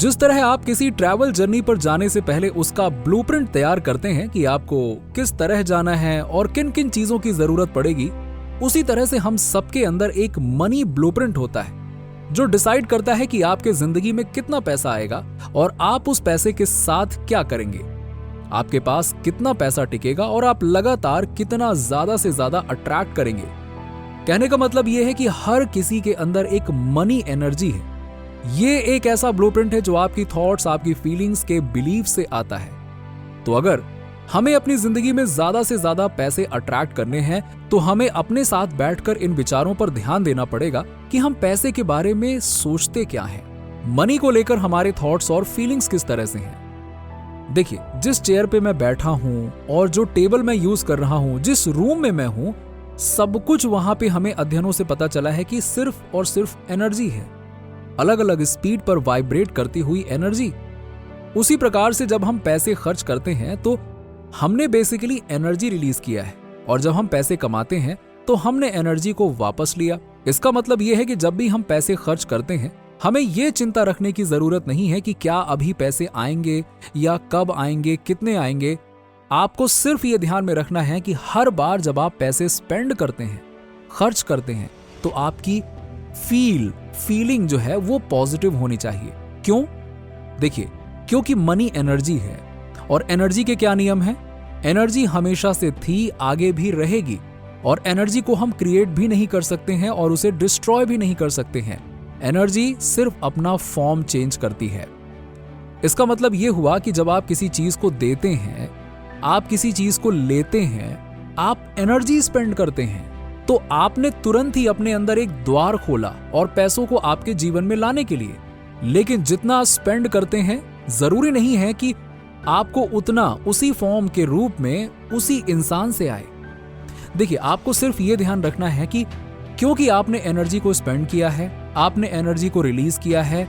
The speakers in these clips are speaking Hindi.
जिस तरह आप किसी ट्रैवल जर्नी पर जाने से पहले उसका ब्लूप्रिंट तैयार करते हैं कि आपको किस तरह जाना है और किन किन चीजों की जरूरत पड़ेगी, उसी तरह से हम सबके अंदर एक मनी ब्लूप्रिंट होता है जो डिसाइड करता है कि आपके जिंदगी में कितना पैसा आएगा और आप उस पैसे के साथ क्या करेंगे, आपके पास कितना पैसा टिकेगा और आप लगातार कितना ज्यादा से ज्यादा अट्रैक्ट करेंगे। कहने का मतलब यह है कि हर किसी के अंदर एक मनी एनर्जी है। ये एक ऐसा ब्लूप्रिंट है जो आपकी थॉट्स, आपकी फीलिंग्स के बिलीफ से आता है। तो अगर हमें अपनी जिंदगी में ज्यादा से ज्यादा पैसे अट्रैक्ट करने हैं तो हमें अपने साथ बैठकर इन विचारों पर ध्यान देना पड़ेगा कि हम पैसे के बारे में सोचते क्या हैं, मनी को लेकर हमारे थॉट्स और फीलिंग्स किस तरह से हैं। देखिए, जिस चेयर पे मैं बैठा हूं और जो टेबल मैं यूज कर रहा हूं, जिस रूम में मैं हूं, सब कुछ वहां पे हमें अध्ययनों से पता चला है कि सिर्फ और सिर्फ एनर्जी है, अलग अलग स्पीड पर वाइब्रेट करती हुई एनर्जी। उसी प्रकार से जब हम पैसे खर्च करते हैं तो हमने बेसिकली एनर्जी रिलीज किया है, और जब हम पैसे कमाते हैं तो हमने एनर्जी को वापस लिया। इसका मतलब यह है कि जब भी हम पैसे खर्च करते हैं हमें यह चिंता रखने की जरूरत नहीं है कि क्या अभी पैसे आएंगे या कब आएंगे, कितने आएंगे। आपको सिर्फ ये ध्यान में रखना है कि हर बार जब आप पैसे स्पेंड करते हैं, खर्च करते हैं, तो आपकी फीलिंग जो है वो पॉजिटिव होनी चाहिए। क्यों? देखिए, क्योंकि मनी एनर्जी है, और एनर्जी के क्या नियम हैं? एनर्जी हमेशा से थी, आगे भी रहेगी, और एनर्जी को हम क्रिएट भी नहीं कर सकते हैं और उसे डिस्ट्रॉय भी नहीं कर सकते हैं। एनर्जी सिर्फ अपना फॉर्म चेंज करती है। इसका मतलब यह हुआ कि जब आप किसी चीज को देते हैं, आप किसी चीज को लेते हैं, आप एनर्जी स्पेंड करते हैं, तो आपने तुरंत ही अपने अंदर एक द्वार खोला और पैसों को आपके जीवन में लाने के लिए। लेकिन जितना स्पेंड करते हैं, जरूरी नहीं है कि आपको उतना उसी फॉर्म के रूप में उसी इंसान से आए। देखिए, आपको सिर्फ ये ध्यान रखना है कि क्योंकि आपने एनर्जी को स्पेंड किया है, आपने एनर्जी को रिलीज किया है,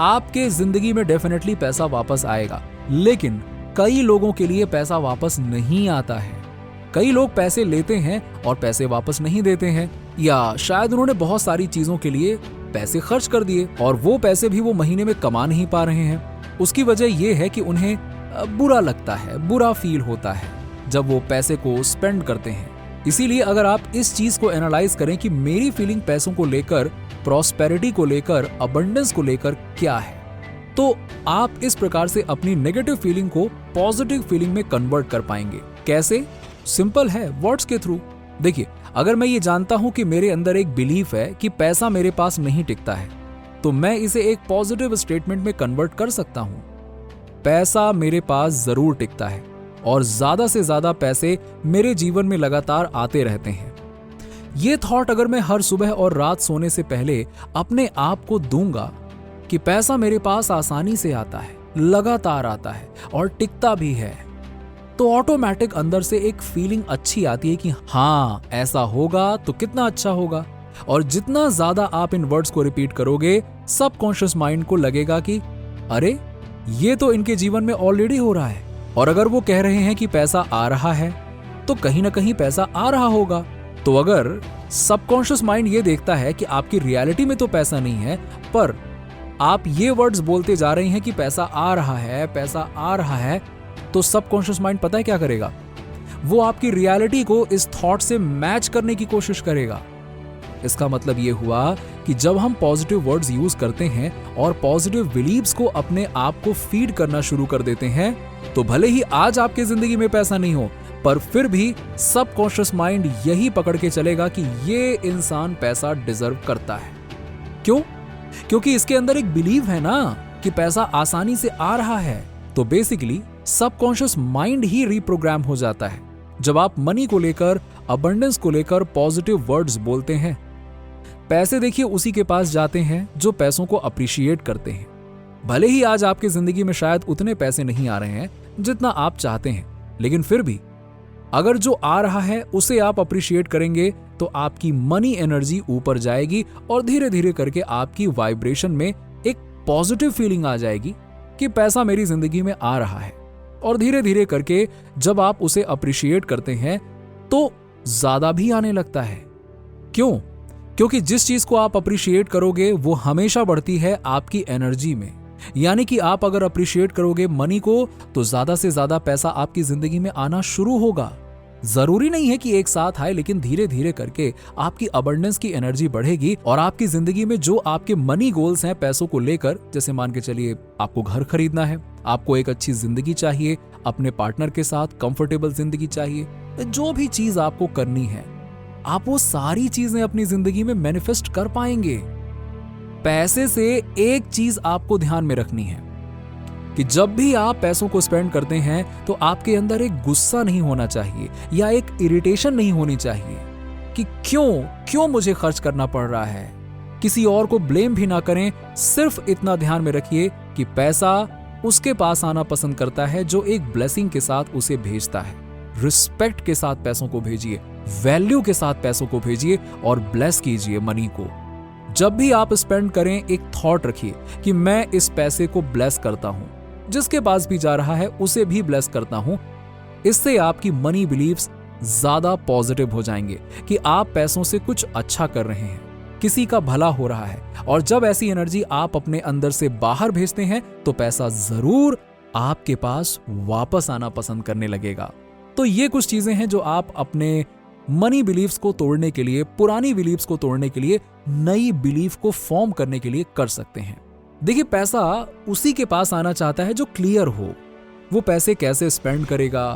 आपके जिंदगी में डेफिनेटली पैसा वापस आएगा। लेकिन कई लोगों के लिए पैसा वापस नहीं आता है। कई लोग पैसे लेते हैं और पैसे वापस नहीं देते हैं, या शायद उन्होंने बहुत सारी चीजों के लिए पैसे खर्च कर दिए और वो पैसे भी वो महीने में कमा नहीं पा रहे हैं। उसकी वजह यह है कि उन्हें बुरा लगता है, बुरा फील होता है जब वो पैसे को स्पेंड करते हैं। इसीलिए अगर आप इस चीज को एनालाइज करें कि मेरी फीलिंग पैसों को लेकर, प्रॉस्पेरिटी को लेकर, अबंडेंस को लेकर क्या है, तो आप इस प्रकार से अपनी नेगेटिव फीलिंग को पॉजिटिव फीलिंग में कन्वर्ट कर पाएंगे। कैसे? सिंपल है, वर्ड्स के थ्रू। देखिए, अगर मैं ये जानता हूं कि मेरे अंदर एक बिलीफ है कि पैसा मेरे पास नहीं टिकता है, तो मैं इसे एक पॉजिटिव स्टेटमेंट में कन्वर्ट कर सकता हूं। पैसा मेरे पास जरूर टिकता है और ज्यादा से ज्यादा पैसे मेरे जीवन में लगातार आते रहते हैं। ये थॉट अगर मैं हर सुबह और रात सोने से पहले अपने आप को दूंगा कि पैसा मेरे पास आसानी से आता है, लगातार आता है और टिकता भी है, तो ऑटोमेटिक अंदर से एक फीलिंग अच्छी आती है कि हाँ, ऐसा होगा तो कितना अच्छा होगा। और जितना ज्यादा आप इन वर्ड्स को रिपीट करोगे, सबकॉन्शियस माइंड को लगेगा कि अरे, ये तो इनके जीवन में ऑलरेडी हो रहा है। और अगर वो कह रहे हैं कि पैसा आ रहा है, तो कहीं ना कहीं पैसा आ रहा होगा। तो अगर सबकॉन्शियस माइंड ये देखता है कि आपकी रियलिटी में तो पैसा नहीं है, पर आप ये वर्ड्स बोलते जा रहे हैं कि पैसा आ रहा है, पैसा आ रहा है, तो सबकॉन्शियस माइंड पता है क्या करेगा? वो आपकी रियलिटी को इस थॉट से मैच करने की कोशिश करेगा। इसका मतलब ये हुआ कि जब हम पॉजिटिव वर्ड्स यूज करते हैं और पॉजिटिव बिलीव्स को अपने आप को फीड करना शुरू कर देते हैं, तो भले ही आज आपके जिंदगी में पैसा नहीं हो, पर फिर भी सबकॉन्शियस माइंड यही पकड़ के चलेगा कि ये इंसान पैसा डिजर्व करता है। क्यों? क्योंकि इसके अंदर एक बिलीव है ना कि पैसा आसानी से आ रहा है। तो बेसिकली सबकॉन्शियस माइंड ही रीप्रोग्राम हो जाता है जब आप मनी को लेकर, अबंडेंस को लेकर पॉजिटिव वर्ड्स बोलते हैं। पैसे देखिए उसी के पास जाते हैं जो पैसों को अप्रिशिएट करते हैं। भले ही आज आपकी जिंदगी में शायद उतने पैसे नहीं आ रहे हैं जितना आप चाहते हैं, लेकिन फिर भी अगर जो आ रहा है उसे आप अप्रिशिएट करेंगे तो आपकी मनी एनर्जी ऊपर जाएगी और धीरे धीरे करके आपकी वाइब्रेशन में एक पॉजिटिव फीलिंग आ जाएगी कि पैसा मेरी जिंदगी में आ रहा है। और धीरे धीरे करके जब आप उसे अप्रिशिएट करते हैं तो ज्यादा भी आने लगता है। क्यों? क्योंकि जिस चीज को आप अप्रिशिएट करोगे वो हमेशा बढ़ती है आपकी एनर्जी में। यानी कि आप अगर अप्रिशिएट करोगे मनी को तो ज्यादा से ज्यादा पैसा आपकी जिंदगी में आना शुरू होगा। जरूरी नहीं है कि एक साथ आए, लेकिन धीरे धीरे करके आपकी अबंडेंस की एनर्जी बढ़ेगी और आपकी जिंदगी में जो आपके मनी गोल्स हैं पैसों को लेकर, जैसे मान के चलिए आपको घर खरीदना है, आपको एक अच्छी जिंदगी चाहिए, अपने पार्टनर के साथ कंफर्टेबल जिंदगी चाहिए, जो भी चीज आपको करनी है आप वो सारी चीजें अपनी जिंदगी में मैनिफेस्ट कर पाएंगे। पैसे से एक चीज आपको ध्यान में रखनी है कि जब भी आप पैसों को स्पेंड करते हैं तो आपके अंदर एक गुस्सा नहीं होना चाहिए या एक इरिटेशन नहीं होनी चाहिए कि क्यों मुझे खर्च करना पड़ रहा है। किसी और को ब्लेम भी ना करें, सिर्फ इतना ध्यान में रखिए कि पैसा उसके पास आना पसंद करता है जो एक ब्लेसिंग के साथ उसे भेजता है। रिस्पेक्ट के साथ पैसों को भेजिए, वैल्यू के साथ पैसों को भेजिए और ब्लेस कीजिए मनी को। जब भी आप स्पेंड करें एक थॉट रखिए कि मैं इस पैसे को ब्लेस करता हूं, जिसके पास भी जा रहा है उसे भी ब्लेस करता हूं। इससे आपकी मनी बिलीव्स ज्यादा पॉजिटिव हो जाएंगे कि आप पैसों से कुछ अच्छा कर रहे हैं, किसी का भला हो रहा है। और जब ऐसी एनर्जी आप अपने अंदर से बाहर भेजते हैं तो पैसा जरूर आपके पास वापस आना पसंद करने लगेगा। तो ये कुछ चीजें हैं जो आप अपने मनी बिलीव्स को तोड़ने के लिए, पुरानी बिलीव्स को तोड़ने के लिए, नई बिलीफ को फॉर्म करने के लिए कर सकते हैं। देखिए, पैसा उसी के पास आना चाहता है जो क्लियर हो। वो पैसे कैसे स्पेंड करेगा?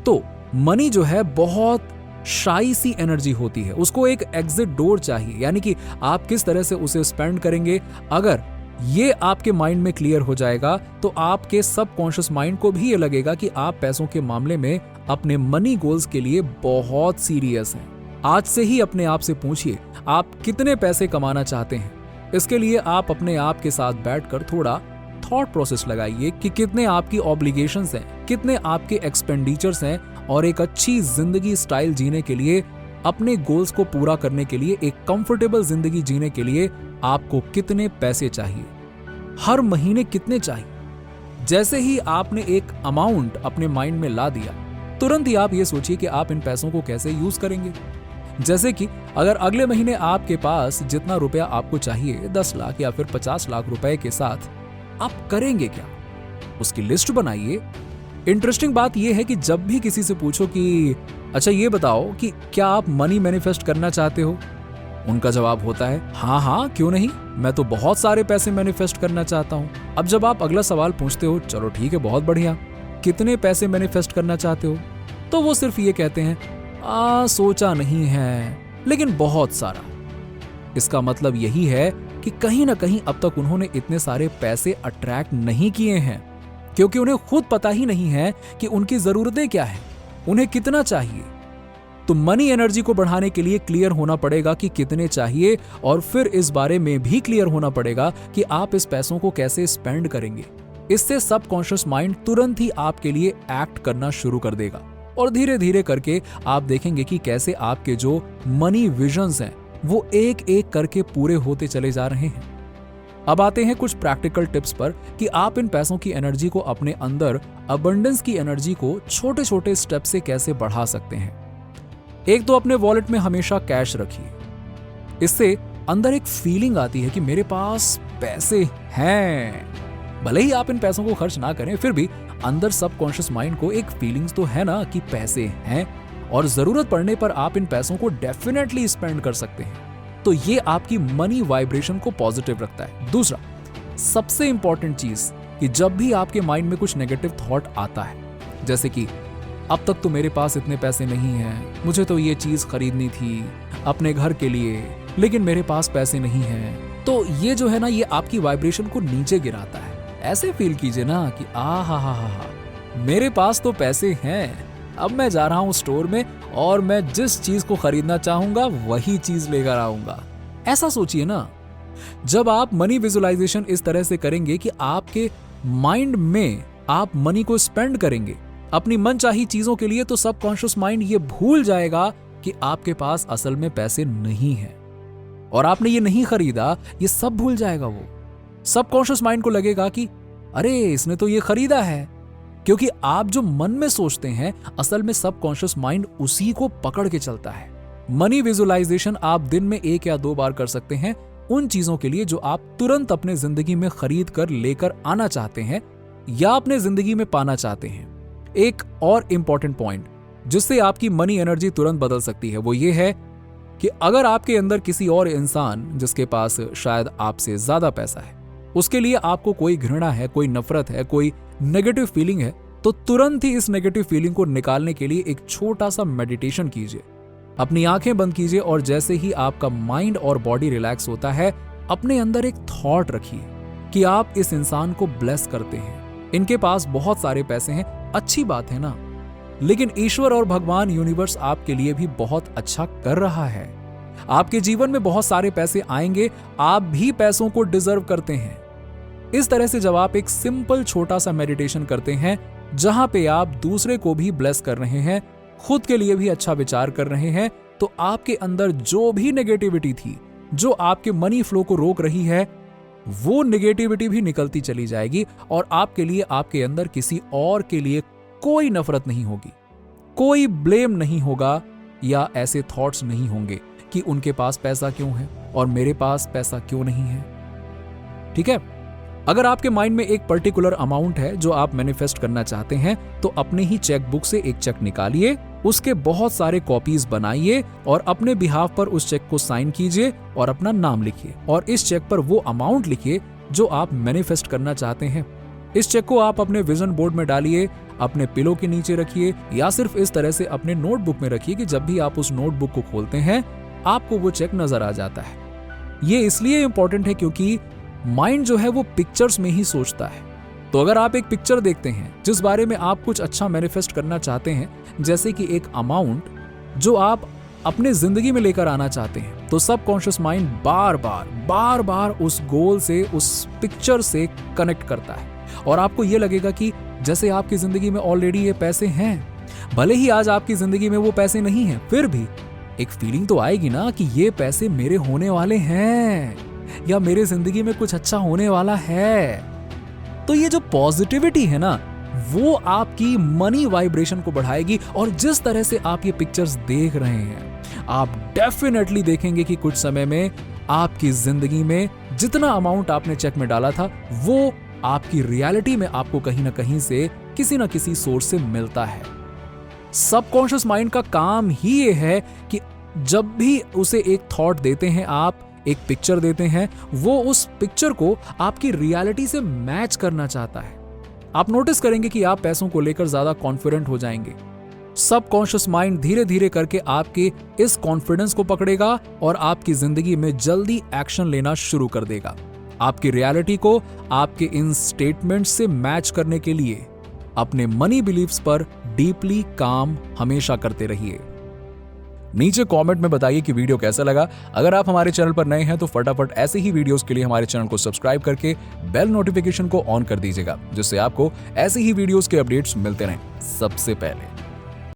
तो मनी जो है बहुत शाई सी एनर्जी होती है, उसको एक एग्जिट डोर चाहिए, यानी कि आप किस तरह से उसे स्पेंड करेंगे। अगर ये आपके माइंड में क्लियर हो जाएगा तो आपके सबकॉन्शियस माइंड को भी ये लगेगा कि आप पैसों के मामले में अपने मनी गोल्स के लिए बहुत सीरियस हैं। आज से ही अपने आप से पूछिए आप कितने पैसे कमाना चाहते हैं। इसके लिए आप अपने आप के साथ बैठकर थोड़ा थॉट प्रोसेस लगाइए कि कितने आपकी ऑब्लिगेशंस हैं, कितने आपके एक्सपेंडिचर्स हैं, और एक अच्छी जिंदगी स्टाइल जीने के लिए, अपने गोल्स को पूरा करने के लिए, एक कंफर्टेबल जिंदगी जीने के लिए आपको कितने पैसे चाहिए, हर महीने कितने चाहिए। जैसे ही आपने एक अमाउंट अपने माइंड में ला दिया, तुरंत ही आप ये सोचिए कि आप इन पैसों को कैसे यूज करेंगे। जैसे कि अगर अगले महीने आपके पास जितना रुपया आपको चाहिए, 10 लाख या फिर 50 लाख रुपए के साथ, आप करेंगे क्या? उसकी लिस्ट बनाइए। इंटरेस्टिंग बात यह है कि जब भी किसी से पूछो कि अच्छा ये बताओ कि क्या आप मनी मैनिफेस्ट करना चाहते हो, उनका जवाब होता है हाँ क्यों नहीं, मैं तो बहुत सारे पैसे मैनिफेस्ट करना चाहता हूं। अब जब आप अगला सवाल पूछते हो, चलो ठीक है बहुत बढ़िया, कितने पैसे मैनिफेस्ट करना चाहते हो, तो वो सिर्फ ये कहते हैं सोचा नहीं है लेकिन बहुत सारा। इसका मतलब यही है कि कहीं ना कहीं अब तक उन्होंने इतने सारे पैसे अट्रैक्ट नहीं किए हैं, क्योंकि उन्हें खुद पता ही नहीं है कि उनकी जरूरतें क्या है, उन्हें कितना चाहिए। तो मनी एनर्जी को बढ़ाने के लिए क्लियर होना पड़ेगा कि कितने चाहिए, और फिर इस बारे में भी क्लियर होना पड़ेगा कि आप इस पैसों को कैसे स्पेंड करेंगे। इससे सबकॉन्शियस माइंड तुरंत ही आपके लिए एक्ट करना शुरू कर देगा, और धीरे धीरे करके आप देखेंगे कि कैसे आपके जो मनी विजन्स हैं वो एक एक करके पूरे होते चले जा रहे हैं। अब आते हैं कुछ प्रैक्टिकल टिप्स पर कि आप इन पैसों की एनर्जी को अपने अंदर, अबंडेंस की एनर्जी को छोटे छोटे स्टेप से कैसे बढ़ा सकते हैं। एक तो अपने वॉलेट में हमेशा कैश रखिए। इससे अंदर एक फीलिंग आती है कि मेरे पास पैसे हैं। भले ही आप इन पैसों को खर्च ना करें, फिर भी अंदर सबकॉन्शियस माइंड को एक फीलिंग्स तो है ना कि पैसे हैं, और जरूरत पड़ने पर आप इन पैसों को डेफिनेटली स्पेंड कर सकते हैं। तो ये आपकी मनी वाइब्रेशन को पॉजिटिव रखता है। दूसरा, सबसे इंपॉर्टेंट चीज कि जब भी आपके माइंड में कुछ नेगेटिव थॉट आता है, जैसे कि अब तक तो मेरे पास इतने पैसे नहीं हैं, मुझे तो ये चीज खरीदनी थी अपने घर के लिए, लेकिन मेरे पास पैसे नहीं हैं, तो ये जो है ना, ये आपकी वाइब्रेशन को नीचे गिराता है। ऐसे फील कीजिए ना कि हा, मेरे पास तो पैसे हैं, अब मैं जा रहा हूं स्टोर में और मैं जिस चीज को खरीदना चाहूंगा वही चीज लेकर आऊंगा। ऐसा सोचिए ना। जब आप मनी विजुअलाइजेशन इस तरह से करेंगे कि आपके माइंड में आप मनी को स्पेंड करेंगे अपनी मनचाही चीजों के लिए, तो सबकॉन्शियस माइंड ये भूल जाएगा कि आपके पास असल में पैसे नहीं हैं और आपने ये नहीं खरीदा, ये सब भूल जाएगा। वो सबकॉन्शियस माइंड को लगेगा कि अरे इसने तो ये खरीदा है, क्योंकि आप जो मन में सोचते हैं असल में सबकॉन्शियस माइंड उसी को पकड़ के चलता है। मनी विजुअलाइजेशन आप दिन में 1 या 2 बार कर सकते हैं, उन चीजों के लिए जो आप तुरंत अपने जिंदगी में खरीद कर लेकर आना चाहते हैं या अपने जिंदगी में पाना चाहते हैं। एक और इंपॉर्टेंट पॉइंट जिससे आपकी मनी एनर्जी तुरंत बदल सकती है वो ये है कि अगर आपके अंदर किसी और इंसान जिसके पास शायद आपसे ज्यादा पैसा है, उसके लिए आपको कोई घृणा है, कोई नफरत है, कोई नेगेटिव फीलिंग है, तो तुरंत ही इस नेगेटिव फीलिंग को निकालने के लिए एक छोटा सा मेडिटेशन कीजिए। अपनी आंखें बंद कीजिए और जैसे ही आपका माइंड और बॉडी रिलैक्स होता है, अपने अंदर एक थॉट रखिए कि आप इस इंसान को ब्लेस करते हैं, इनके पास बहुत सारे पैसे हैं, अच्छी बात है ना, लेकिन ईश्वर और भगवान यूनिवर्स आपके लिए भी बहुत अच्छा कर रहा है। आपके जीवन में बहुत सारे पैसे आएंगे, आप भी पैसों को डिजर्व करते हैं। इस तरह से जब आप एक सिंपल छोटा सा मेडिटेशन करते हैं जहां पे आप दूसरे को भी ब्लेस कर रहे हैं, खुद के लिए भी अच्छा विचार कर रहे हैं, तो आपके अंदर जो भी नेगेटिविटी थी, जो आपके मनी फ्लो को रोक रही है, वो नेगेटिविटी भी निकलती चली जाएगी और आपके लिए, आपके अंदर किसी और के लिए कोई नफरत नहीं होगी, कोई ब्लेम नहीं होगा या ऐसे थॉट्स नहीं होंगे कि उनके पास पैसा क्यों है और मेरे पास पैसा क्यों नहीं है। ठीक है, अगर आपके माइंड में एक पर्टिकुलर अमाउंट है जो आप मैनिफेस्ट करना चाहते हैं, तो अपने ही चेक बुक से एक चेक निकालिए, उसके बहुत सारे कॉपीज बनाइए और अपने बिहाफ पर उस चेक को साइन कीजिए और अपना नाम लिखिए और इस चेक पर वो अमाउंट लिखिए जो आप मैनिफेस्ट करना चाहते हैं। इस चेक को आप अपने विजन बोर्ड में डालिए, अपने पिलो के नीचे रखिए या सिर्फ इस तरह से अपने नोटबुक में रखिए कि जब भी आप उस नोटबुक को खोलते हैं आपको वो चेक नजर आ जाता है। ये इसलिए इंपॉर्टेंट है क्योंकि माइंड जो है वो पिक्चर्स में ही सोचता है। तो अगर आप एक पिक्चर देखते हैं जिस बारे में आप कुछ अच्छा मैनिफेस्ट करना चाहते हैं, जैसे कि एक अमाउंट जो आप अपने जिंदगी में लेकर आना चाहते हैं, तो सबकॉन्शियस माइंड बार बार उस गोल से, उस पिक्चर से कनेक्ट करता है और आपको ये लगेगा कि जैसे आपकी जिंदगी में ऑलरेडी ये पैसे हैं। भले ही आज आपकी जिंदगी में वो पैसे नहीं हैं, फिर भी एक फीलिंग तो आएगी ना कि ये पैसे मेरे होने वाले हैं या मेरे जिंदगी में कुछ अच्छा होने वाला है। तो ये जो पॉजिटिविटी है ना, वो आपकी मनी वाइब्रेशन को बढ़ाएगी और जिस तरह से आप ये पिक्चर्स देख रहे हैं, आप डेफिनेटली देखेंगे कि कुछ समय में आपकी जिंदगी में जितना अमाउंट आपने चेक में डाला था, वो आपकी रियलिटी में आपको कहीं ना कहीं से, किसी ना किसी सोर्स से मिलता है। सबकॉन्शियस माइंड का काम ही ये है कि जब भी उसे एक थॉट देते हैं, आप एक पिक्चर देते हैं, वो उस पिक्चर को आपकी रियलिटी से मैच करना चाहता है। आप नोटिस करेंगे कि आप पैसों को लेकर ज्यादा कॉन्फिडेंट हो जाएंगे। सबकॉन्शियस माइंड धीरे धीरे करके आपके इस कॉन्फिडेंस को पकड़ेगा और आपकी जिंदगी में जल्दी एक्शन लेना शुरू कर देगा। आपकी रियलिटी को आपके इन स्टेटमेंट्स से मैच करने के लिए अपने मनी बिलीफ्स पर डीपली काम हमेशा करते रहिए। नीचे कमेंट में बताइए कि वीडियो कैसा लगा। अगर आप हमारे चैनल पर नए हैं तो फटाफट ऐसे ही वीडियोस के लिए हमारे चैनल को सब्सक्राइब करके बेल नोटिफिकेशन को ऑन कर दीजिएगा, जिससे आपको ऐसे ही वीडियोस के अपडेट्स मिलते रहें सबसे पहले।